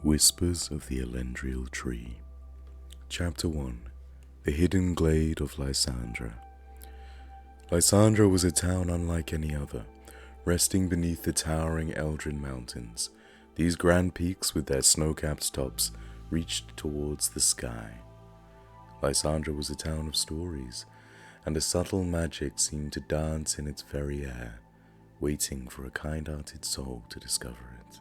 Whispers of the Elendrial Tree. Chapter 1. The Hidden Glade of Lysandra. Lysandra was a town unlike any other, resting beneath the towering Eldrin Mountains. These grand peaks with their snow-capped tops reached towards the sky. Lysandra was a town of stories, and a subtle magic seemed to dance in its very air, waiting for a kind-hearted soul to discover it.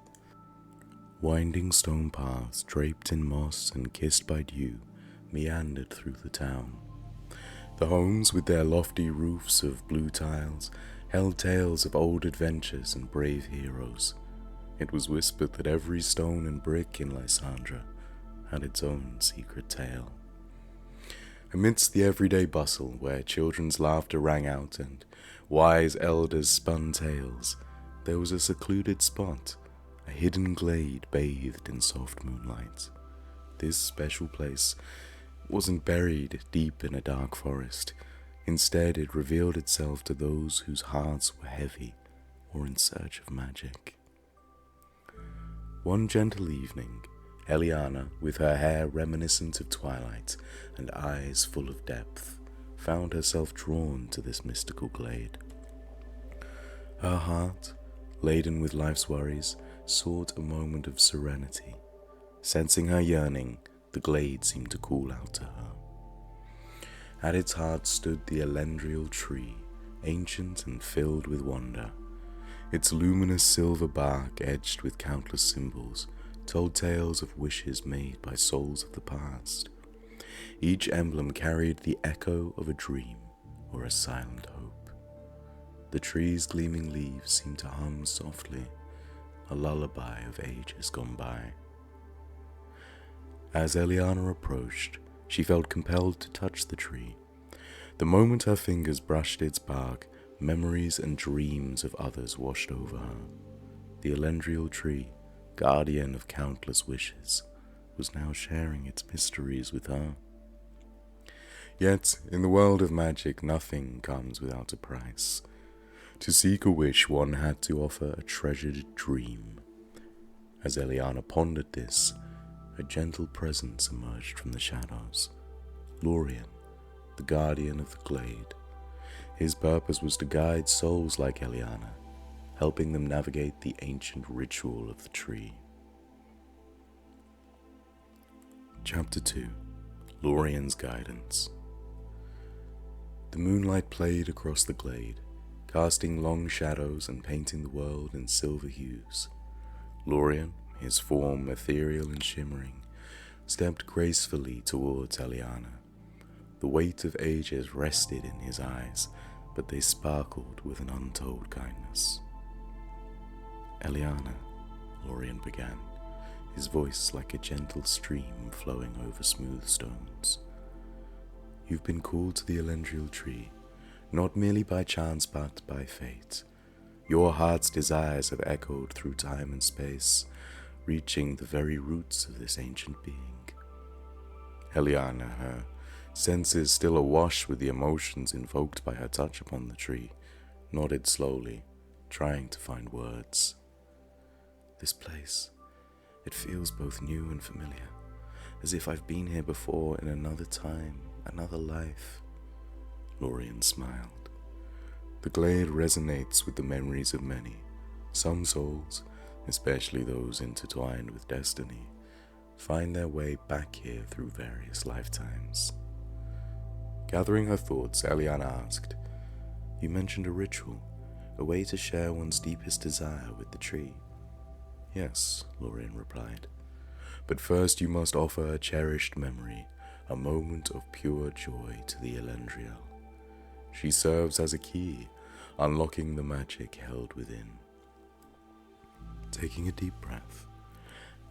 Winding stone paths draped in moss and kissed by dew meandered through the town. The homes, with their lofty roofs of blue tiles, held tales of old adventures and brave heroes. It was whispered that every stone and brick in Lysandra had its own secret tale. Amidst the everyday bustle, where children's laughter rang out and wise elders spun tales, there was a secluded spot, a hidden glade bathed in soft moonlight. This special place wasn't buried deep in a dark forest. Instead, it revealed itself to those whose hearts were heavy or in search of magic. One gentle evening, Eliana, with her hair reminiscent of twilight and eyes full of depth, found herself drawn to this mystical glade. Her heart, laden with life's worries, sought a moment of serenity. Sensing her yearning, the glade seemed to call out to her. At its heart stood the Elendrial Tree, ancient and filled with wonder. Its luminous silver bark, edged with countless symbols, told tales of wishes made by souls of the past. Each emblem carried the echo of a dream or a silent hope. The tree's gleaming leaves seemed to hum softly, a lullaby of ages gone by. As Eliana approached, she felt compelled to touch the tree. The moment her fingers brushed its bark, memories and dreams of others washed over her. The Elendrial Tree, guardian of countless wishes, was now sharing its mysteries with her. Yet, in the world of magic, nothing comes without a price. To seek a wish, one had to offer a treasured dream. As Eliana pondered this, a gentle presence emerged from the shadows. Lorien, the guardian of the glade. His purpose was to guide souls like Eliana, helping them navigate the ancient ritual of the tree. Chapter 2. Lorien's Guidance. The moonlight played across the glade, casting long shadows and painting the world in silver hues. Lorien, his form ethereal and shimmering, stepped gracefully towards Eliana. The weight of ages rested in his eyes, but they sparkled with an untold kindness. Eliana, Lorien began, his voice like a gentle stream flowing over smooth stones. You've been called to the Elendrial Tree, not merely by chance but by fate. Your heart's desires have echoed through time and space, reaching the very roots of this ancient being. Eliana, her senses still awash with the emotions invoked by her touch upon the tree, nodded slowly, trying to find words. This place, it feels both new and familiar, as if I've been here before in another time, another life. Lorien smiled. The glade resonates with the memories of many. Some souls, especially those intertwined with destiny, find their way back here through various lifetimes. Gathering her thoughts, Eliana asked, You mentioned a ritual, a way to share one's deepest desire with the tree. Yes, Lorien replied, but first you must offer a cherished memory, a moment of pure joy to the Elendrial. She serves as a key, unlocking the magic held within. Taking a deep breath,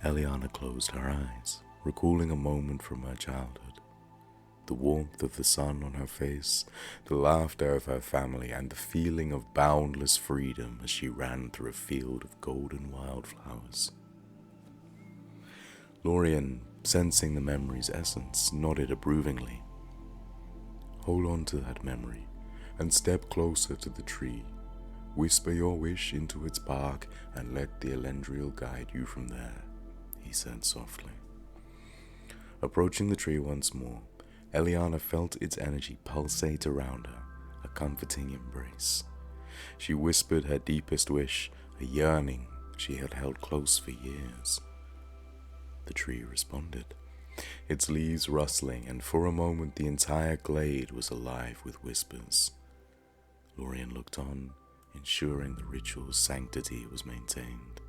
Eliana closed her eyes, recalling a moment from her childhood. The warmth of the sun on her face, the laughter of her family, and the feeling of boundless freedom as she ran through a field of golden wildflowers. Lorien, sensing the memory's essence, nodded approvingly. Hold on to that memory and step closer to the tree. Whisper your wish into its bark and let the Elendrial guide you from there, he he said softly. Approaching the tree once more, Eliana felt its energy pulsate around her, a comforting embrace. She whispered her deepest wish, a yearning she had held close for years. The tree responded, its leaves rustling, and for a moment the entire glade was alive with whispers. Lorien looked on, ensuring the ritual's sanctity was maintained.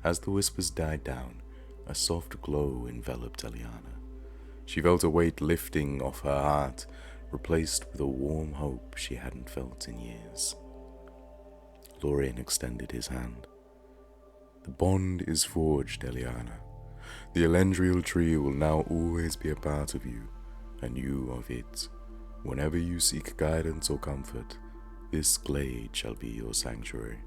As the whispers died down, a soft glow enveloped Eliana. She felt a weight lifting off her heart, replaced with a warm hope she hadn't felt in years. Lorien extended his hand. The bond is forged, Eliana. The Elendrial tree will now always be a part of you, and you of it. Whenever you seek guidance or comfort, this glade shall be your sanctuary.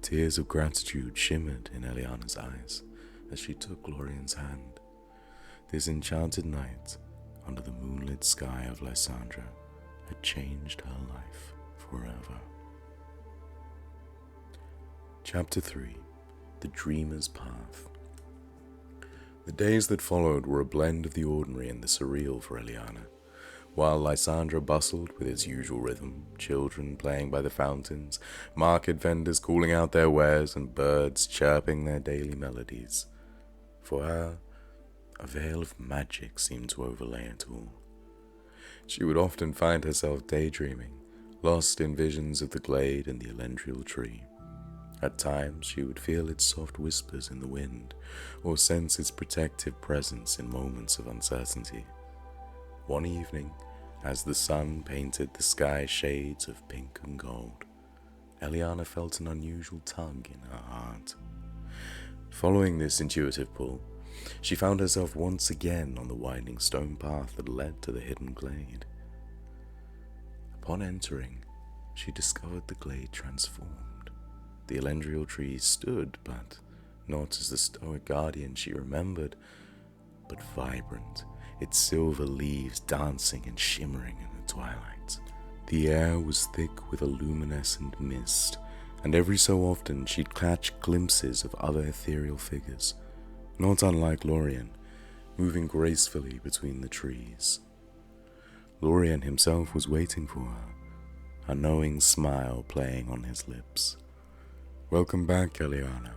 Tears of gratitude shimmered in Eliana's eyes as she took Lorien's hand. This enchanted night, under the moonlit sky of Lysandra, had changed her life forever. Chapter 3. The Dreamer's Path. The days that followed were a blend of the ordinary and the surreal for Eliana. While Lysandra bustled with its usual rhythm, children playing by the fountains, market vendors calling out their wares, and birds chirping their daily melodies. For her, a veil of magic seemed to overlay it all. She would often find herself daydreaming, lost in visions of the glade and the Elendrial tree. At times, she would feel its soft whispers in the wind, or sense its protective presence in moments of uncertainty. One evening, as the sun painted the sky shades of pink and gold, Eliana felt an unusual tug in her heart. Following this intuitive pull, she found herself once again on the winding stone path that led to the hidden glade. Upon entering, she discovered the glade transformed. The Elendrial tree stood, but not as the stoic guardian she remembered, but vibrant, its silver leaves dancing and shimmering in the twilight. The air was thick with a luminescent mist, and every so often she'd catch glimpses of other ethereal figures, not unlike Lorien, moving gracefully between the trees. Lorien himself was waiting for her, a knowing smile playing on his lips. Welcome back, Eliana.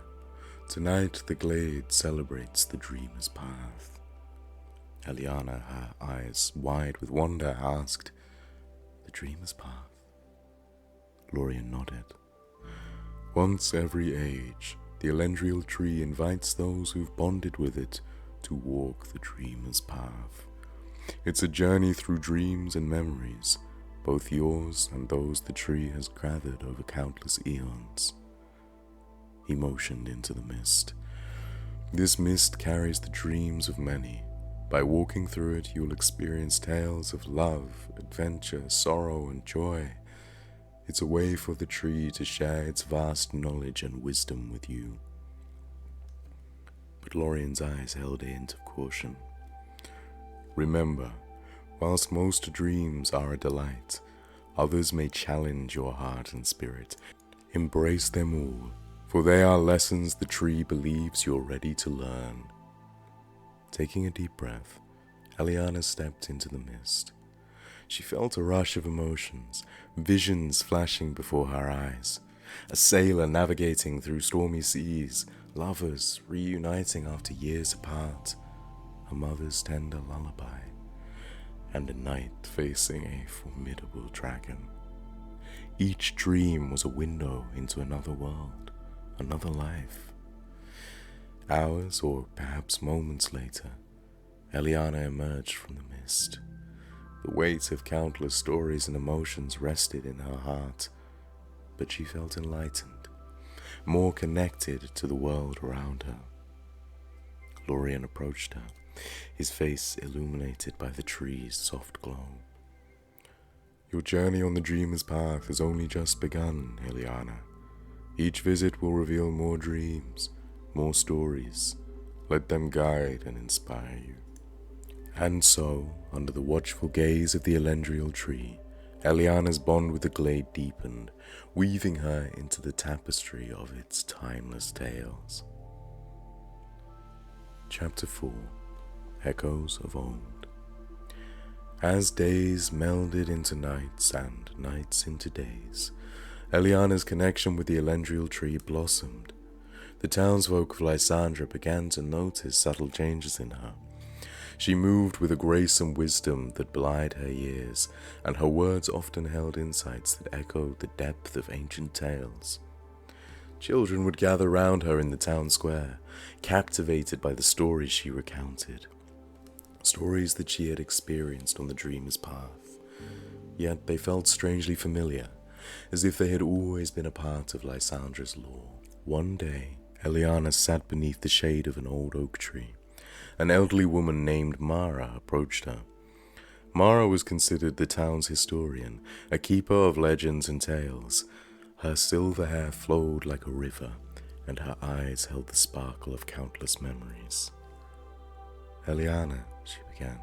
Tonight the glade celebrates the Dreamer's Path. Eliana, her eyes wide with wonder, asked, The Dreamer's Path? Lorien nodded. Once every age, the Elendrial tree invites those who've bonded with it to walk the Dreamer's Path. It's a journey through dreams and memories, both yours and those the tree has gathered over countless eons. He motioned into the mist. This mist carries the dreams of many. By walking through it, you'll experience tales of love, adventure, sorrow, and joy. It's a way for the tree to share its vast knowledge and wisdom with you. But Lorien's eyes held a hint of caution. Remember, whilst most dreams are a delight, others may challenge your heart and spirit. Embrace them all, for they are lessons the tree believes you're ready to learn. Taking a deep breath, Eliana stepped into the mist. She felt a rush of emotions, visions flashing before her eyes. A sailor navigating through stormy seas, lovers reuniting after years apart, a mother's tender lullaby, and a knight facing a formidable dragon. Each dream was a window into another world, another life. Hours, or perhaps moments later, Eliana emerged from the mist. The weight of countless stories and emotions rested in her heart, but she felt enlightened, more connected to the world around her. Lorien approached her, his face illuminated by the tree's soft glow. Your journey on the Dreamer's Path has only just begun, Eliana. Each visit will reveal more dreams, more stories. Let them guide and inspire you. And so, under the watchful gaze of the Elendrial tree, Eliana's bond with the glade deepened, weaving her into the tapestry of its timeless tales. Chapter 4. Echoes of Old. As days melded into nights and nights into days, Eliana's connection with the Elendrial tree blossomed. The townsfolk of Lysandra began to notice subtle changes in her. She moved with a grace and wisdom that belied her years, and her words often held insights that echoed the depth of ancient tales. Children would gather round her in the town square, captivated by the stories she recounted. Stories that she had experienced on the dreamer's path. Yet they felt strangely familiar, as if they had always been a part of Lysandra's lore. One day, Eliana sat beneath the shade of an old oak tree. An elderly woman named Mara approached her. Mara was considered the town's historian, a keeper of legends and tales. Her silver hair flowed like a river, and her eyes held the sparkle of countless memories. "Eliana," she began,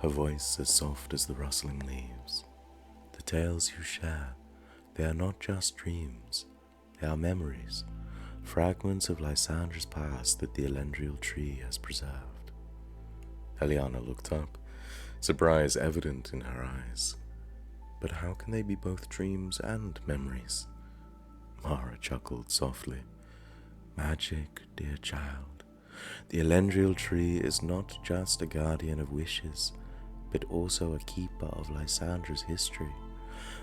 her voice as soft as the rustling leaves. "The tales you share, they are not just dreams, they are memories, fragments of Lysandra's past that the Elendrial tree has preserved." Eliana looked up, surprise evident in her eyes. "But how can they be both dreams and memories?" Mara chuckled softly. "Magic, dear child. The Elendrial tree is not just a guardian of wishes, but also a keeper of Lysandra's history.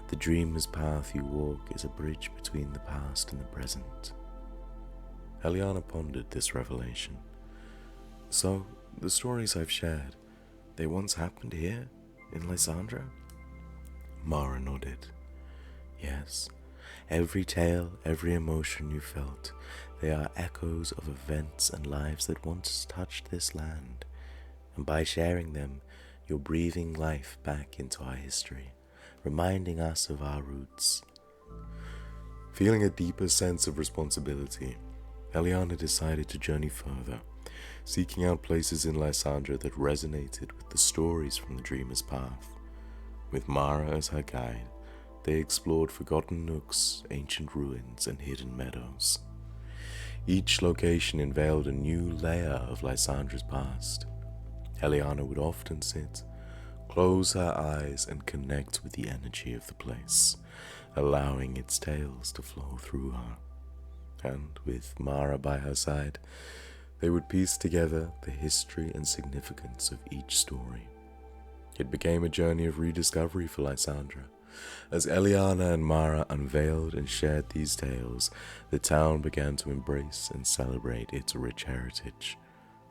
The dreamer's path you walk is a bridge between the past and the present." Eliana pondered this revelation. "So, the stories I've shared, they once happened here, in Lysandra?" Mara nodded. "Yes, every tale, every emotion you felt, they are echoes of events and lives that once touched this land. And by sharing them, you're breathing life back into our history, reminding us of our roots." Feeling a deeper sense of responsibility, Eliana decided to journey further, seeking out places in Lysandra that resonated with the stories from the dreamer's path. With Mara as her guide, they explored forgotten nooks, ancient ruins, and hidden meadows. Each location unveiled a new layer of Lysandra's past. Eliana would often sit, close her eyes, and connect with the energy of the place, allowing its tales to flow through her. And with Mara by her side, they would piece together the history and significance of each story. It became a journey of rediscovery for Lysandra. As Eliana and Mara unveiled and shared these tales, the town began to embrace and celebrate its rich heritage.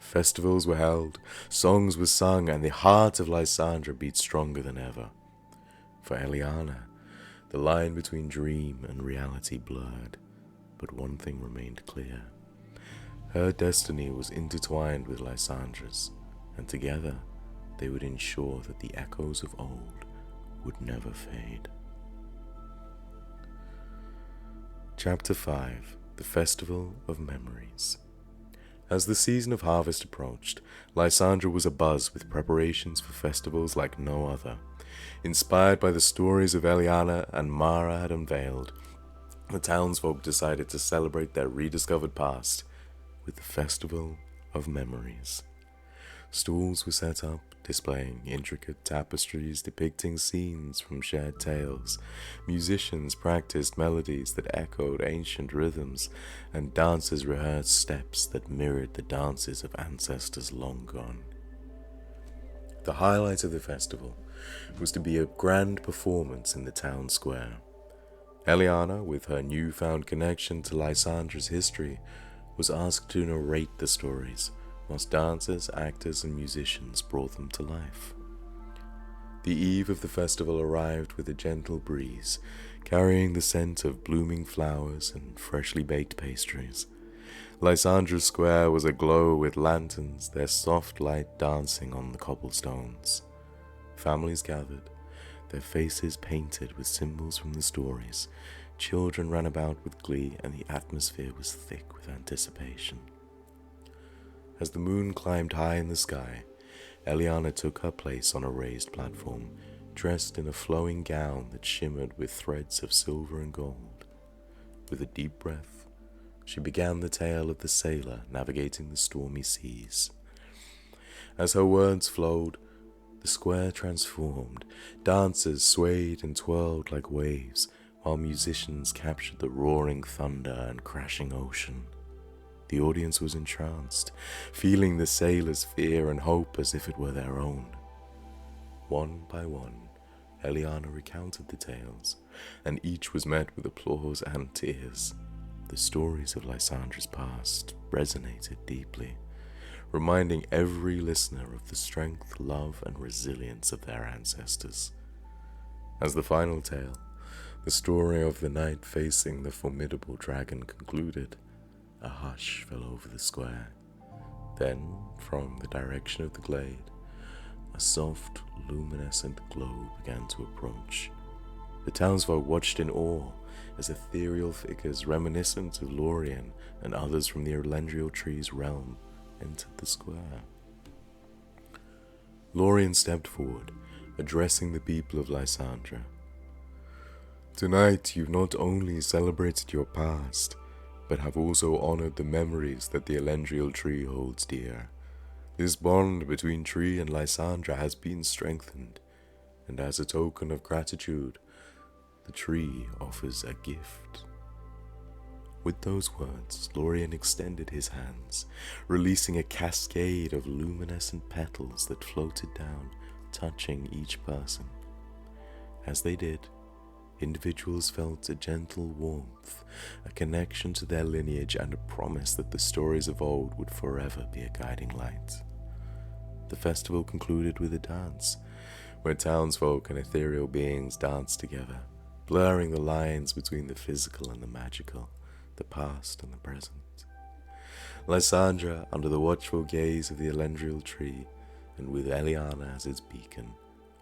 Festivals were held, songs were sung, and the heart of Lysandra beat stronger than ever. For Eliana, the line between dream and reality blurred, but one thing remained clear. Her destiny was intertwined with Lysandra's, and together they would ensure that the echoes of old would never fade. Chapter 5. The Festival of Memories. As the season of harvest approached, Lysandra was abuzz with preparations for festivals like no other. Inspired by the stories of Eliana and Mara had unveiled, the townsfolk decided to celebrate their rediscovered past with the Festival of Memories. Stalls were set up, displaying intricate tapestries depicting scenes from shared tales. Musicians practiced melodies that echoed ancient rhythms, and dancers rehearsed steps that mirrored the dances of ancestors long gone. The highlight of the festival was to be a grand performance in the town square. Eliana, with her newfound connection to Lysandra's history, was asked to narrate the stories, whilst dancers, actors, and musicians brought them to life. The eve of the festival arrived with a gentle breeze, carrying the scent of blooming flowers and freshly baked pastries. Lysandra Square was aglow with lanterns, their soft light dancing on the cobblestones. Families gathered, their faces painted with symbols from the stories. Children ran about with glee, and the atmosphere was thick with anticipation. As the moon climbed high in the sky, Eliana took her place on a raised platform, dressed in a flowing gown that shimmered with threads of silver and gold. With a deep breath, she began the tale of the sailor navigating the stormy seas. As her words flowed, the square transformed. Dancers swayed and twirled like waves, while musicians captured the roaring thunder and crashing ocean. The audience was entranced, feeling the sailors' fear and hope as if it were their own. One by one, Eliana recounted the tales, and each was met with applause and tears. The stories of Lysandra's past resonated deeply, reminding every listener of the strength, love, and resilience of their ancestors. As the final tale, the story of the knight facing the formidable dragon concluded, a hush fell over the square. Then, from the direction of the glade, a soft, luminescent glow began to approach. The townsfolk watched in awe as ethereal figures reminiscent of Lorien and others from the Elendrial Tree's realm entered the square. Lorien stepped forward, addressing the people of Lysandra. Tonight, you've not only celebrated your past, but have also honored the memories that the Elendrial Tree holds dear. This bond between Tree and Lysandra has been strengthened, and as a token of gratitude, the tree offers a gift. With those words, Lorien extended his hands, releasing a cascade of luminescent petals that floated down, touching each person. As they did, individuals felt a gentle warmth, a connection to their lineage, and a promise that the stories of old would forever be a guiding light. The festival concluded with a dance, where townsfolk and ethereal beings danced together, blurring the lines between the physical and the magical, the past and the present. Lysandra, under the watchful gaze of the Elendrial Tree, and with Eliana as its beacon,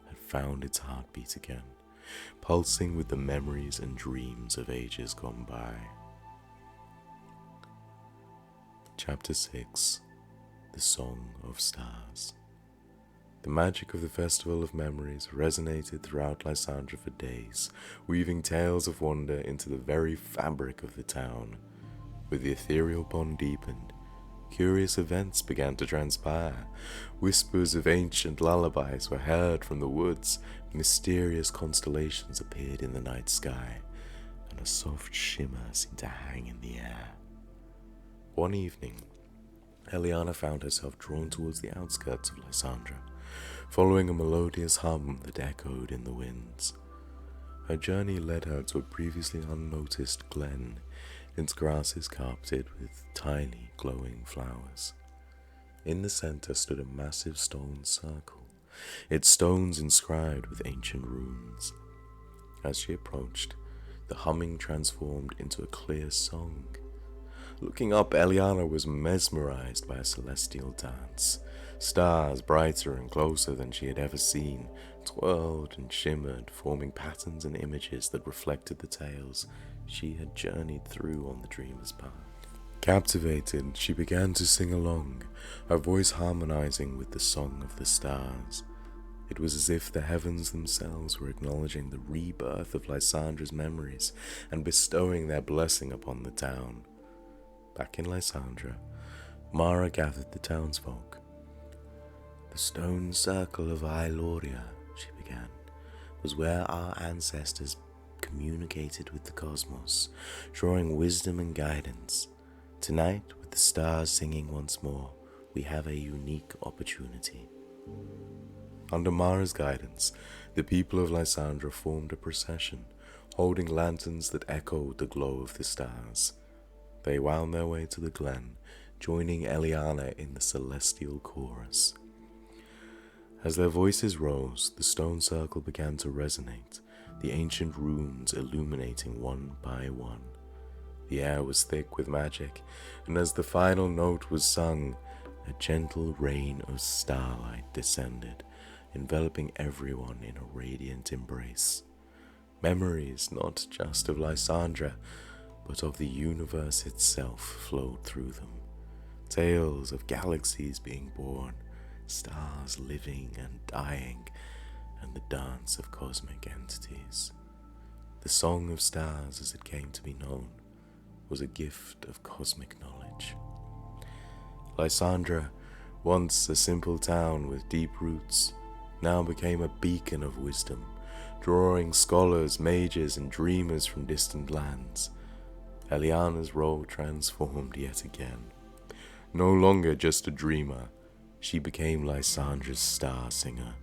had found its heartbeat again, pulsing with the memories and dreams of ages gone by. Chapter 6. The Song of Stars. The magic of the Festival of Memories resonated throughout Lysandra for days, weaving tales of wonder into the very fabric of the town. With the ethereal bond deepened, curious events began to transpire. Whispers of ancient lullabies were heard from the woods, mysterious constellations appeared in the night sky, and a soft shimmer seemed to hang in the air. One evening, Eliana found herself drawn towards the outskirts of Lysandra, following a melodious hum that echoed in the winds. Her journey led her to a previously unnoticed glen, its grasses carpeted with tiny, glowing flowers. In the center stood a massive stone circle, its stones inscribed with ancient runes. As she approached, the humming transformed into a clear song. Looking up, Eliana was mesmerized by a celestial dance. Stars, brighter and closer than she had ever seen, twirled and shimmered, forming patterns and images that reflected the tales she had journeyed through on the dreamer's path. Captivated, she began to sing along, her voice harmonizing with the song of the stars. It was as if the heavens themselves were acknowledging the rebirth of Lysandra's memories and bestowing their blessing upon the town. Back in Lysandra, Mara gathered the townsfolk. The stone circle of Ailoria, she began, was where our ancestors communicated with the cosmos, drawing wisdom and guidance. Tonight, with the stars singing once more, we have a unique opportunity. Under Mara's guidance, the people of Lysandra formed a procession, holding lanterns that echoed the glow of the stars. They wound their way to the glen, joining Eliana in the celestial chorus. As their voices rose, the stone circle began to resonate, the ancient runes illuminating one by one. The air was thick with magic, and as the final note was sung, a gentle rain of starlight descended, enveloping everyone in a radiant embrace. Memories not just of Lysandra, but of the universe itself flowed through them. Tales of galaxies being born, stars living and dying, and the dance of cosmic entities. The Song of Stars, as it came to be known, was a gift of cosmic knowledge. Lysandra, once a simple town with deep roots, now became a beacon of wisdom, drawing scholars, mages, and dreamers from distant lands. Eliana's role transformed yet again. No longer just a dreamer, she became Lysandra's star singer,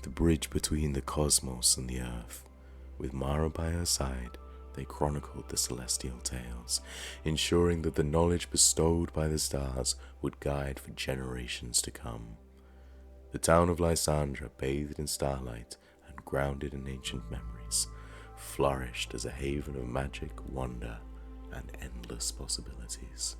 the bridge between the cosmos and the earth. With Mara by her side, they chronicled the celestial tales, ensuring that the knowledge bestowed by the stars would guide for generations to come. The town of Lysandra, bathed in starlight and grounded in ancient memories, flourished as a haven of magic, wonder, and endless possibilities.